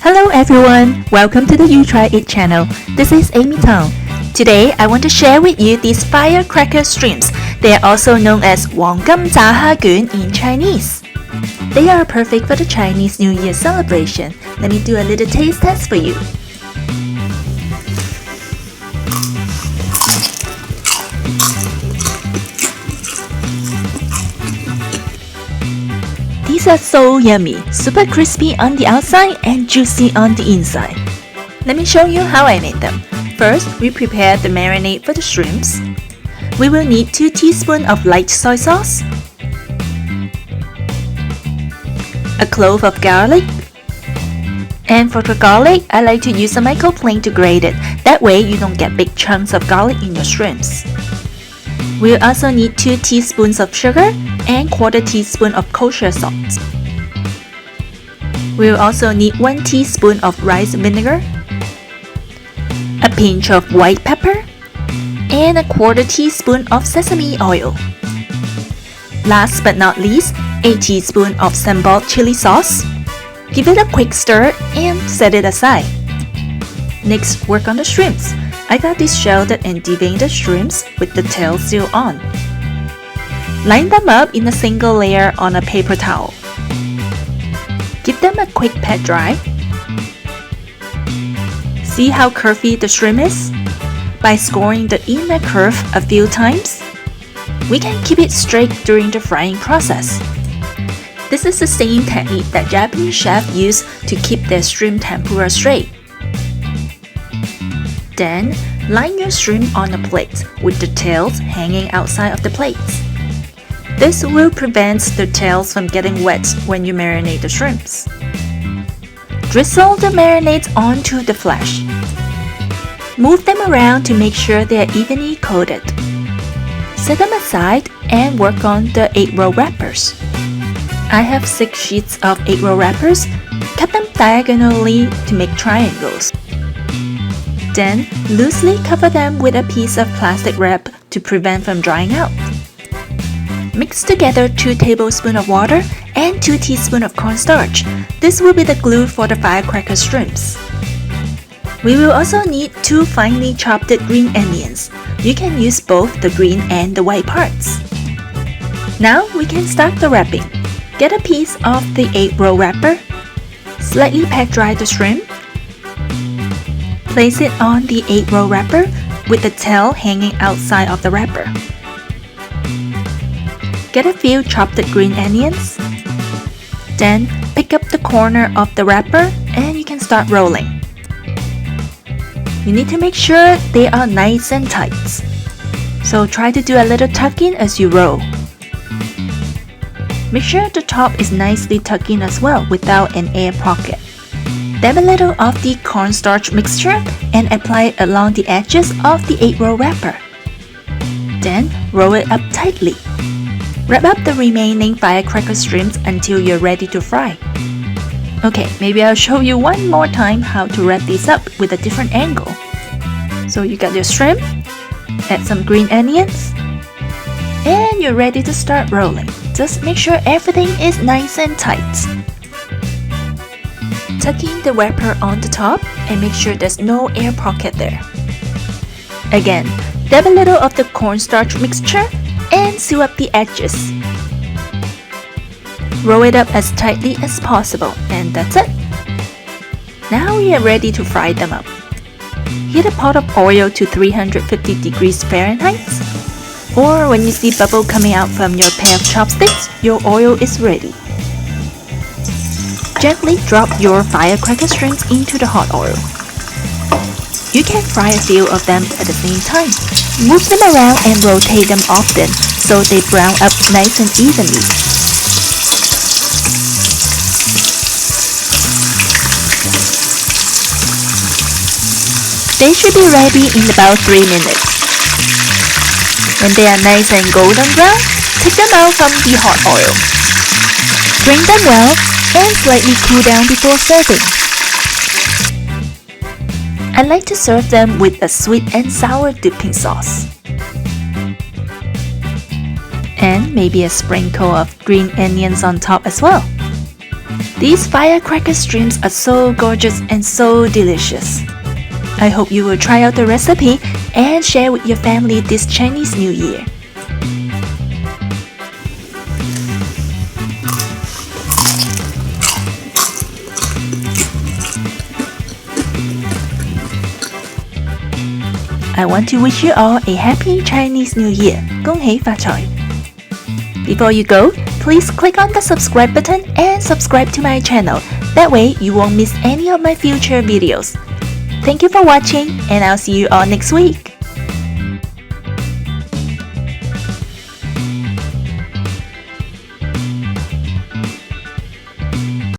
Hello everyone, welcome to the You Try It channel. This is Amy Tong. Today I want to share with you these firecracker shrimps. They are also known as 黃金炸蝦卷 in Chinese. They are perfect for the Chinese New Year celebration. Let me do a little taste test for you. These are so yummy, super crispy on the outside and juicy on the inside. Let me show you how I made them. First, we prepare the marinade for the shrimps. We will need 2 teaspoons of light soy sauce, a clove of garlic, and for the garlic, I like to use a Microplane to grate it. That way you don't get big chunks of garlic in your shrimps. We'll also need 2 teaspoons of sugar and 1/4 teaspoon of kosher salt. We'll also need 1 teaspoon of rice vinegar, a pinch of white pepper, and a 1/4 teaspoon of sesame oil. Last but not least, a teaspoon of Sambal chili sauce. Give it a quick stir and set it aside. Next, work on the shrimps. I got these shelled and deveined shrimps with the tail still on. Line them up in a single layer on a paper towel. Give them a quick pat dry. See how curvy the shrimp is? By scoring the inner curve a few times, we can keep it straight during the frying process. This is the same technique that Japanese chefs use to keep their shrimp tempura straight. Then, line your shrimp on a plate with the tails hanging outside of the plates. This will prevent the tails from getting wet when you marinate the shrimps. Drizzle the marinades onto the flesh. Move them around to make sure they are evenly coated. Set them aside and work on the 8-roll wrappers. I have 6 sheets of 8-roll wrappers. Cut them diagonally to make triangles. Then, loosely cover them with a piece of plastic wrap to prevent from drying out. Mix together 2 tablespoons of water and 2 teaspoons of cornstarch. This will be the glue for the firecracker shrimps. We will also need 2 finely chopped green onions. You can use both the green and the white parts. Now we can start the wrapping. Get a piece of the 8-roll wrapper. Slightly pat dry the shrimp. Place it on the 8-roll wrapper with the tail hanging outside of the wrapper. Get a few chopped green onions. Then pick up the corner of the wrapper and you can start rolling. You need to make sure they are nice and tight. So try to do a little tuck in as you roll. Make sure the top is nicely tucked in as well without an air pocket. Dab a little of the cornstarch mixture and apply it along the edges of the 8-roll wrapper. Then roll it up tightly. Wrap up the remaining firecracker shrimps until you're ready to fry. Okay, maybe I'll show you one more time how to wrap these up with a different angle. So you got your shrimp, add some green onions, and you're ready to start rolling. Just make sure everything is nice and tight. Tuck in the wrapper on the top and make sure there's no air pocket there. Again, dab a little of the cornstarch mixture and seal up the edges. Roll it up as tightly as possible and that's it. Now we are ready to fry them up. Heat a pot of oil to 350 degrees Fahrenheit. Or when you see bubble coming out from your pair of chopsticks, your oil is ready. Gently drop your firecracker shrimps into the hot oil. You can fry a few of them at the same time. Move them around and rotate them often so they brown up nice and evenly. They should be ready in about 3 minutes. When they are nice and golden brown, take them out from the hot oil. Drain them well and slightly cool down before serving. I like to serve them with a sweet and sour dipping sauce. And maybe a sprinkle of green onions on top as well. These firecracker shrimps are so gorgeous and so delicious. I hope you will try out the recipe and share with your family this Chinese New Year. I want to wish you all a happy Chinese New Year. 恭喜發財! Before you go, please click on the subscribe button and subscribe to my channel. That way you won't miss any of my future videos. Thank you for watching, and I'll see you all next week.